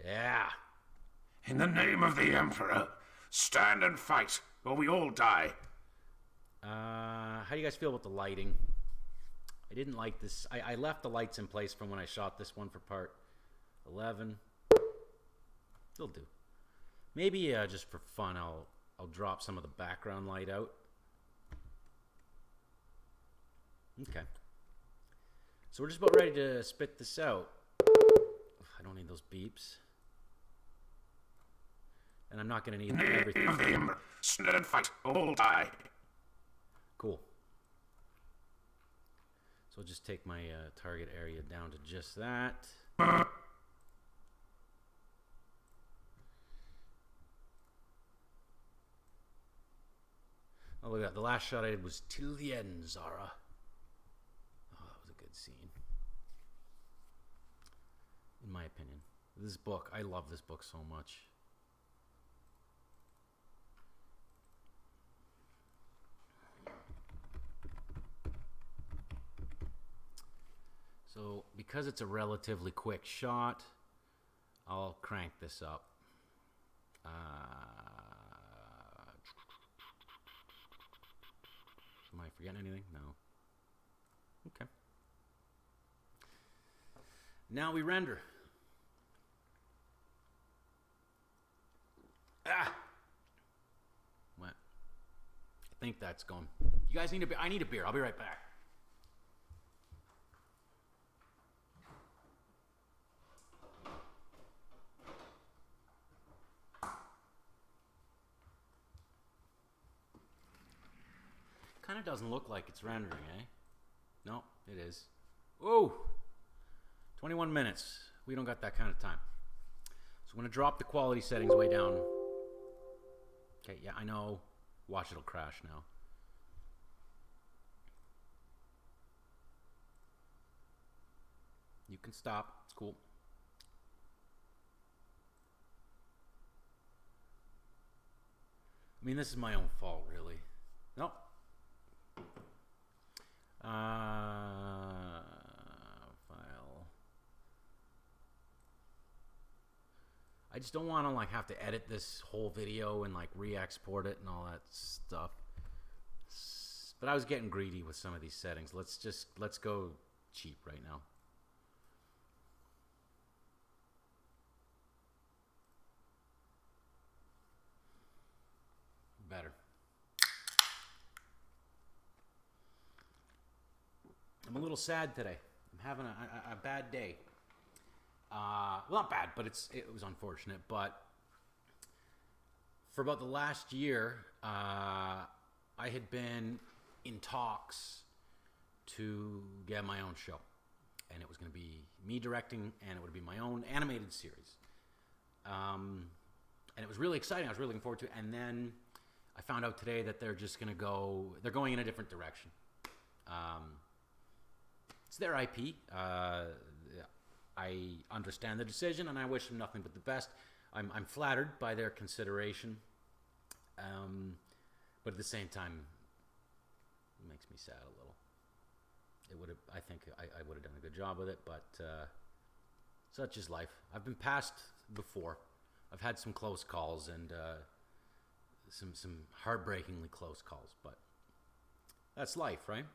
Yeah. In the name of the Emperor, stand and fight, or we all die. How do you guys feel about the lighting? I didn't like this. I left the lights in place from when I shot this one for part 11. It'll do. Maybe just for fun, I'll drop some of the background light out. Okay. So we're just about ready to spit this out. I don't need those beeps. And I'm not going to need everything. Stand and fight, all die. Cool. So I'll just take my target area down to just that. Oh, look at that. The last shot I did was till the end, Zara. Oh, that was a good scene. In my opinion. This book, I love this book so much. So, because it's a relatively quick shot, I'll crank this up. Am I forgetting anything? No. Okay. Now we render. What? I think that's gone. You guys need a beer? I need a beer. I'll be right back. Kind of doesn't look like it's rendering, eh? No, it is. Oh, 21 minutes. We don't got that kind of time. So I'm going to drop the quality settings way down. Okay, yeah, I know. Watch, it'll crash now. You can stop. It's cool. I mean, this is my own fault, really. Nope. File. I just don't want to like have to edit this whole video and like re-export it and all that stuff. But I was getting greedy with some of these settings. Let's go cheap right now. Better. I'm a little sad today. I'm having a bad day. Well, not bad, but it was unfortunate. But for about the last year, I had been in talks to get my own show. And it was going to be me directing, and it would be my own animated series. And it was really exciting. I was really looking forward to it. And then I found out today that they're going in a different direction. It's their IP. I understand the decision, and I wish them nothing but the best. I'm flattered by their consideration, but at the same time, it makes me sad a little. I think I would have done a good job with it, but such is life. I've been passed before. I've had some close calls and some heartbreakingly close calls, but that's life, right?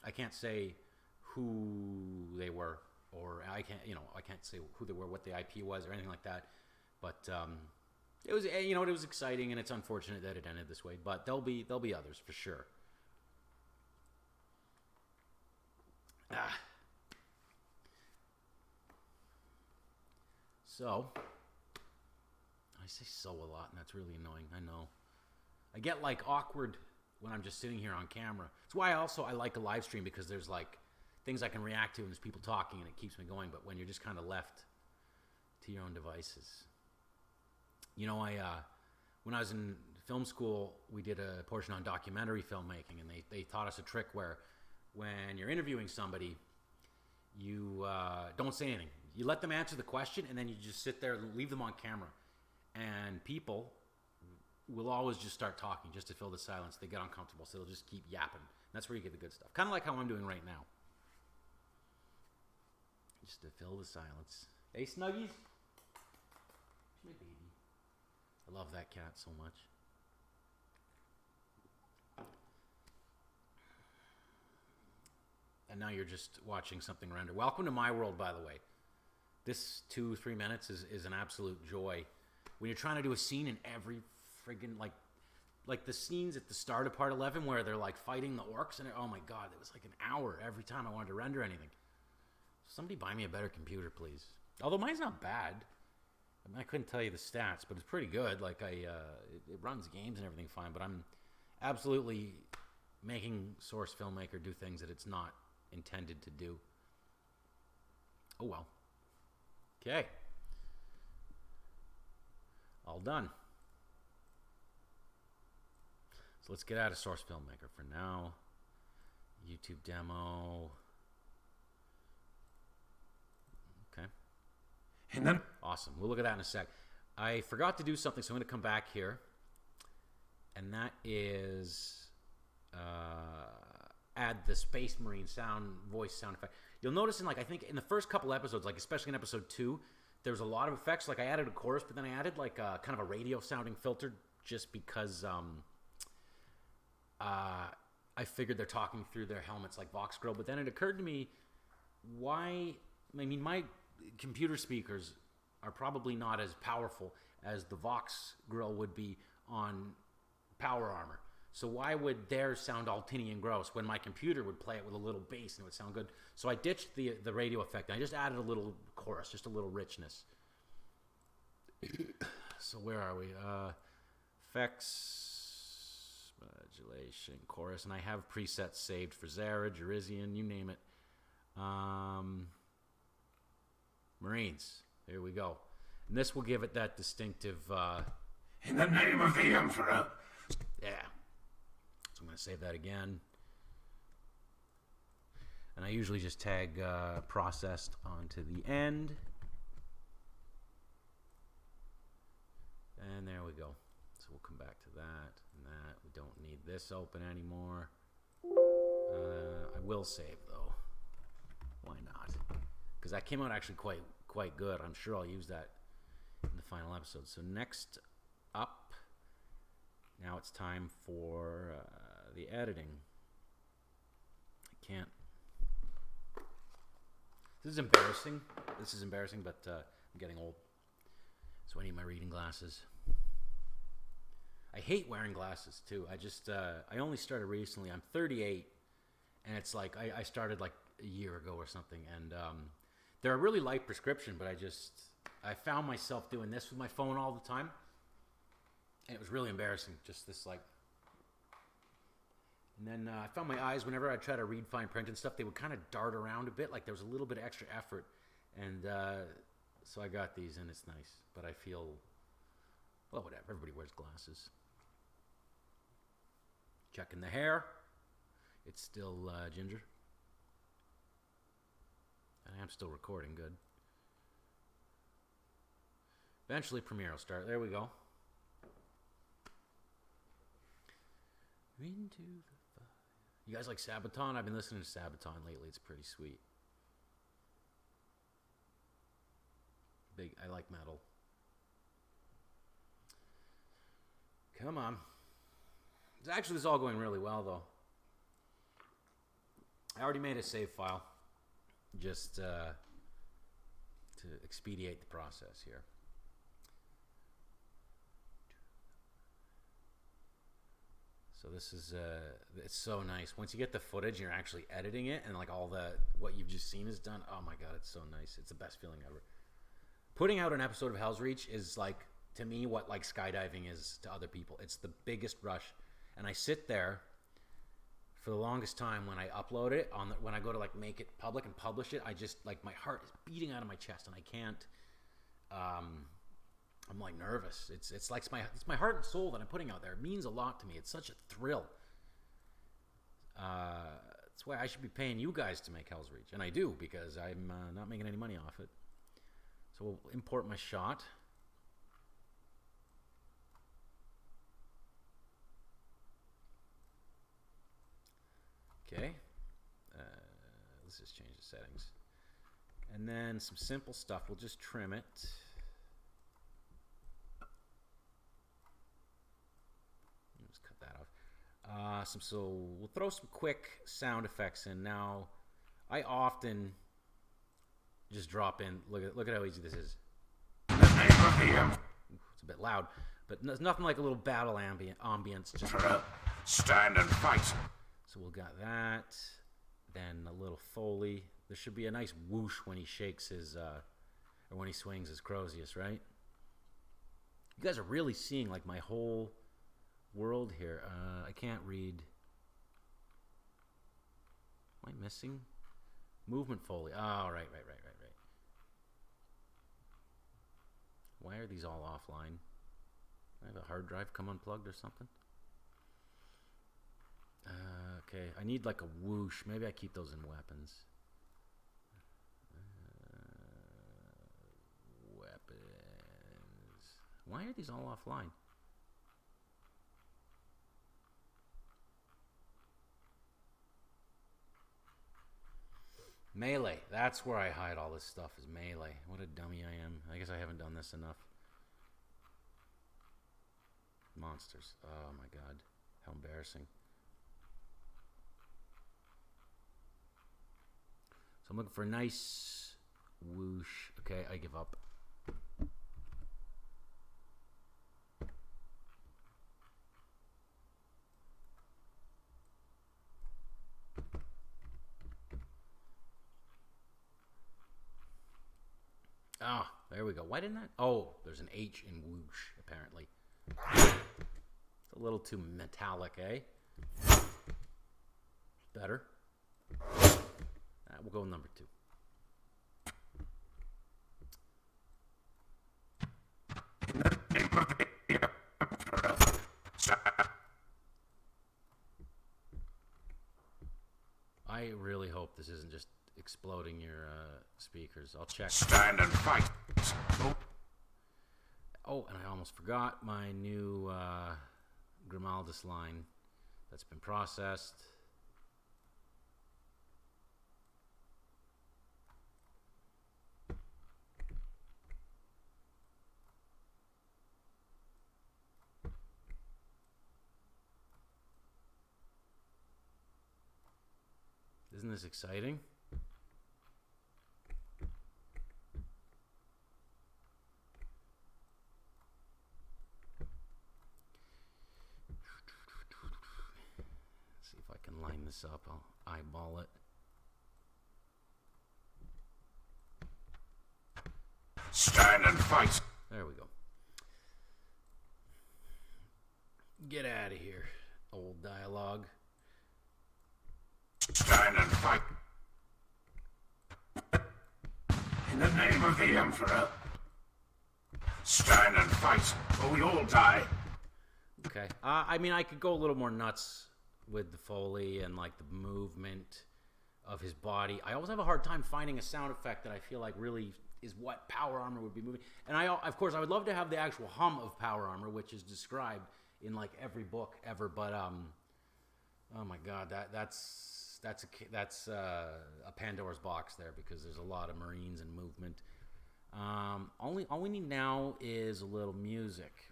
I can't say who they were, or I can't say who they were, what the IP was, or anything like that. But it was, it was exciting, and it's unfortunate that it ended this way. But there'll be others for sure. So I say so a lot, and that's really annoying. I know. I get like awkward when I'm just sitting here on camera. It's why I like a live stream, because there's like things I can react to and there's people talking and it keeps me going. But when you're just kind of left to your own devices. You know, when I was in film school, we did a portion on documentary filmmaking, and they taught us a trick where when you're interviewing somebody, you don't say anything. You let them answer the question, and then you just sit there and leave them on camera. And people will always just start talking just to fill the silence. They get uncomfortable, so they'll just keep yapping. And that's where you get the good stuff. Kind of like how I'm doing right now. Just to fill the silence. Hey, Snuggies. My baby. I love that cat so much. And now you're just watching something render. Welcome to my world, by the way. This 2-3 minutes is an absolute joy. When you're trying to do a scene in every friggin' like the scenes at the start of part 11 where they're like fighting the orcs, and oh my god, it was like an hour every time I wanted to render anything. Somebody buy me a better computer, please. Although mine's not bad. I mean, I couldn't tell you the stats, but it's pretty good. Like it runs games and everything fine, but I'm absolutely making Source Filmmaker do things that it's not intended to do. Oh well. Okay. All done. So let's get out of Source Filmmaker for now. YouTube demo. Okay. And then? Awesome. We'll look at that in a sec. I forgot to do something, so I'm going to come back here. And that is add the Space Marine voice sound effect. You'll notice I think in the first couple episodes, like especially in episode 2, there was a lot of effects. Like I added a chorus, but then I added like a kind of a radio sounding filter just because I figured they're talking through their helmets like Vox Grill. But then it occurred to me, my computer speakers are probably not as powerful as the Vox Grill would be on Power Armor. So why would theirs sound all tinny and gross when my computer would play it with a little bass and it would sound good? So I ditched the radio effect. I just added a little chorus, just a little richness. So where are we? Effects. modulation, chorus, and I have presets saved for Zara, Jerizian, you name it. Marines, there we go. And this will give it that distinctive... In the name of the Emperor. Yeah. So I'm going to save that again. And I usually just tag processed onto the end. And there we go. So we'll come back to that and that. We don't need this open anymore. I will save though. Why not? Because that came out actually quite good. I'm sure I'll use that in the final episode. So next up, now it's time for the editing. I can't. This is embarrassing. But I'm getting old. So I need my reading glasses. I hate wearing glasses too. I only started recently. I'm 38, and it's like I started like a year ago or something. And they're a really light prescription, but I found myself doing this with my phone all the time, and it was really embarrassing. Just this like. And then I found my eyes, whenever I try to read fine print and stuff, they would kind of dart around a bit, like there was a little bit of extra effort. And so I got these, and it's nice. But I feel, well, whatever. Everybody wears glasses. Checking the hair. It's still ginger. I am still recording, good. Eventually Premiere will start. There we go. Into the fire. You guys like Sabaton? I've been listening to Sabaton lately. It's pretty sweet. I like metal. Come on. Actually, this is all going really well, though. I already made a save file just to expedite the process here. So this is, it's so nice. Once you get the footage and you're actually editing it and like all what you've just seen is done, oh my God, it's so nice. It's the best feeling ever. Putting out an episode of Helsreach is like, to me, what like skydiving is to other people. It's the biggest rush. And I sit there for the longest time when I upload it, when I go to like make it public and publish it, I just like, my heart is beating out of my chest and I can't, I'm like nervous. It's like it's my heart and soul that I'm putting out there. It means a lot to me. It's such a thrill. That's why I should be paying you guys to make Helsreach, and I do because I'm not making any money off it. So we'll import my shot. Okay. Let's just change the settings, and then some simple stuff. We'll just trim it. So we'll throw some quick sound effects in. Now, I often just drop in. Look at how easy this is. It's a bit loud, but there's nothing like a little battle ambience. Just stand and fight. So we'll got that. Then a little Foley. There should be a nice whoosh when he shakes his, or when he swings his Crozius, right? You guys are really seeing like my whole world here. I can't read. Am I missing? Movement Foley. Oh, right. Why are these all offline? I have a hard drive come unplugged or something. Okay, I need like a whoosh. Maybe I keep those in weapons. Weapons. Why are these all offline? Melee. That's where I hide all this stuff, is melee. What a dummy I am. I guess I haven't done this enough. Monsters. Oh my God. How embarrassing. So I'm looking for a nice whoosh. Okay, I give up. Ah, there we go. Why didn't that? Oh, there's an H in whoosh, apparently. It's a little too metallic, eh? Better. We'll go with number 2. I really hope this isn't just exploding your speakers. I'll check. Stand and fight. Oh, and I almost forgot my new Grimaldus line that's been processed. Isn't this exciting? Let's see if I can line this up. I'll eyeball it. Stand and fight. There we go. Get out of here, old dialogue. Stand and fight. In the name of the Emperor. Stand and fight, or we all die. Okay. I mean, I could go a little more nuts with the Foley and like the movement of his body. I always have a hard time finding a sound effect that I feel like really is what power armor would be moving. And of course, I would love to have the actual hum of power armor, which is described in like every book ever. But oh my God, that's a Pandora's box there, because there's a lot of Marines and movement. All we need now is a little music.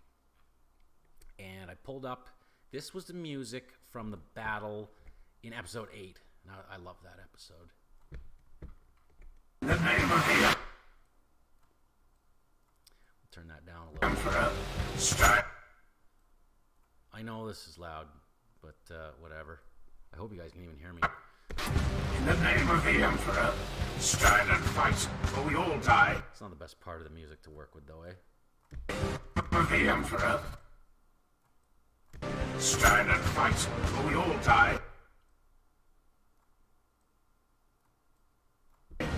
And I pulled up, this was the music from the battle in episode 8. Now, I love that episode. In the name of the Turn that down a little. Emperor. Stand. I know this is loud, but whatever. I hope you guys can even hear me. In the name of the Emperor. Stand and fight, or we all die. It's not the best part of the music to work with, though, eh? Of the Emperor. Stand and fight, or we all die. In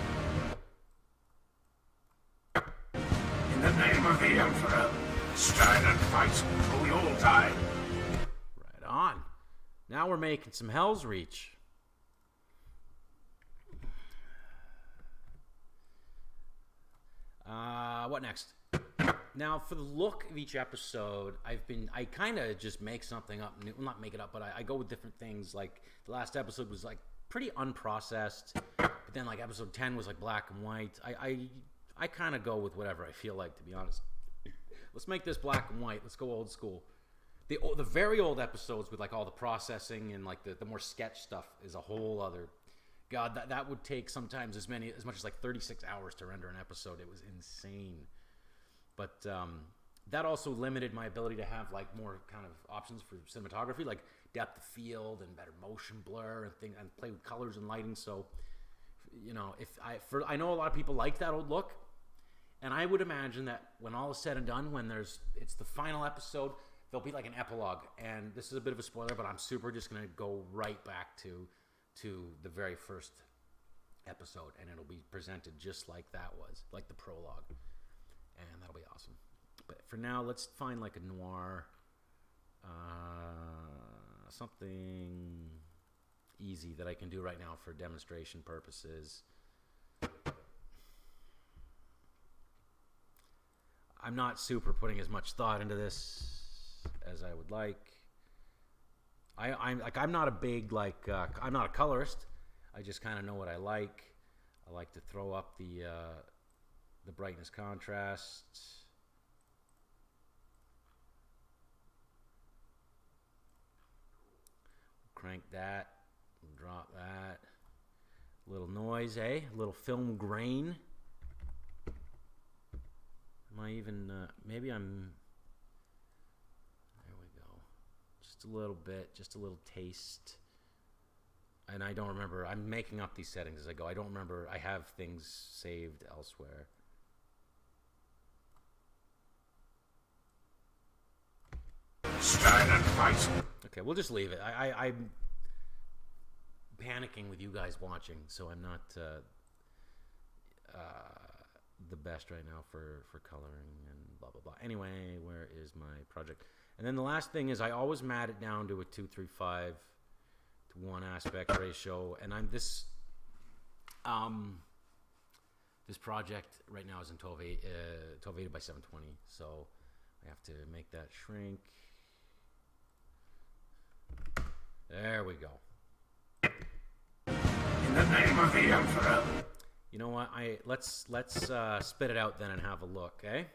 the name of the Emperor. Stand and fight, or we all die. Right on. Now we're making some Helsreach. What next? Now, for the look of each episode, I kind of just make something up. Well, not make it up, but I go with different things. Like, the last episode was, like, pretty unprocessed. But then, like, episode 10 was, like, black and white. I kind of go with whatever I feel like, to be honest. Let's make this black and white. Let's go old school. The very old episodes with, like, all the processing and, like, the more sketch stuff is a whole other... God, that would take sometimes as much as, like, 36 hours to render an episode. It was insane. But that also limited my ability to have like more kind of options for cinematography, like depth of field and better motion blur and things, and play with colors and lighting. So, you know, I know a lot of people like that old look, and I would imagine that when all is said and done, when it's the final episode, there'll be like an epilogue. And this is a bit of a spoiler, but I'm just gonna go right back to the very first episode, and it'll be presented just like that was, like the prologue. And that'll be awesome. But for now, let's find like a noir, something easy that I can do right now for demonstration purposes. I'm not super putting as much thought into this as I would like. I'm not a big I'm not a colorist. I just kind of know what I like. I like to throw up the brightness contrast. Crank that, drop that. Little noise, eh? A little film grain. Am I even, maybe I'm, there we go. Just a little bit, just a little taste. And I don't remember, I'm making up these settings as I go. I don't remember, I have things saved elsewhere. Stand and fight. Okay, we'll just leave it. I'm panicking with you guys watching, so I'm not the best right now for coloring and blah blah blah. Anyway, where is my project? And then the last thing is I always mat it down to a 2:3:5 to 1 aspect ratio, and this project right now is in 1280 by 720, so I have to make that shrink. There we go. In the name of the Emperor. You know what? Let's spit it out then and have a look, eh? Am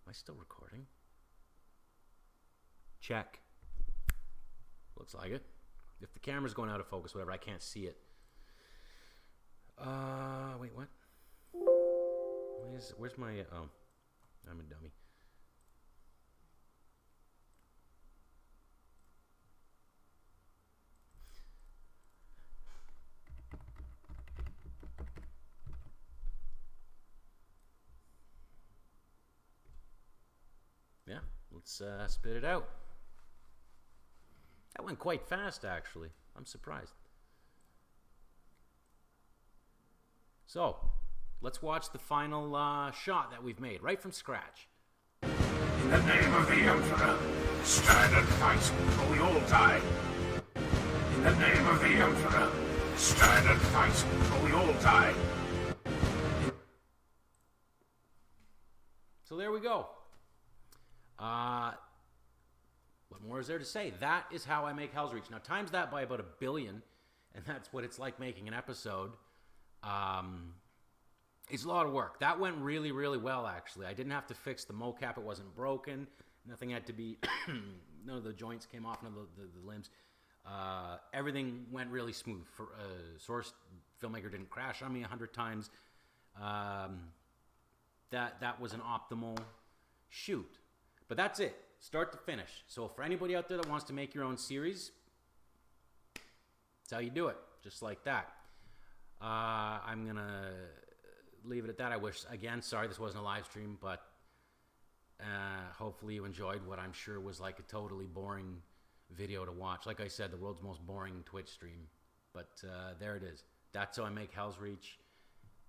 I still recording? Check. Looks like it. If the camera's going out of focus, whatever, I can't see it. Wait, what? Where's my? Oh, I'm a dummy. Yeah, let's spit it out. That went quite fast, actually. I'm surprised. So, let's watch the final shot that we've made, right from scratch. In the name of the Emperor, stand and fight, or we all die. In the name of the Emperor, stand and fight, or we all die. So there we go. What more is there to say? That is how I make Helsreach. Now, times that by about 1 billion, and that's what it's like making an episode. It's a lot of work. That went really, really well, actually. I didn't have to fix the mocap. It wasn't broken. Nothing had to be... none of the joints came off, none of the limbs. Everything went really smooth. Source filmmaker didn't crash on me 100 times. That was an optimal shoot. But that's it. Start to finish. So for anybody out there that wants to make your own series, that's how you do it. Just like that. I'm going to leave it at that. I wish, again, sorry this wasn't a live stream, but hopefully you enjoyed what I'm sure was like a totally boring video to watch. Like I said, the world's most boring Twitch stream. But there it is. That's how I make Helsreach.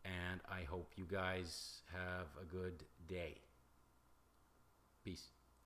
And I hope you guys have a good day. Peace.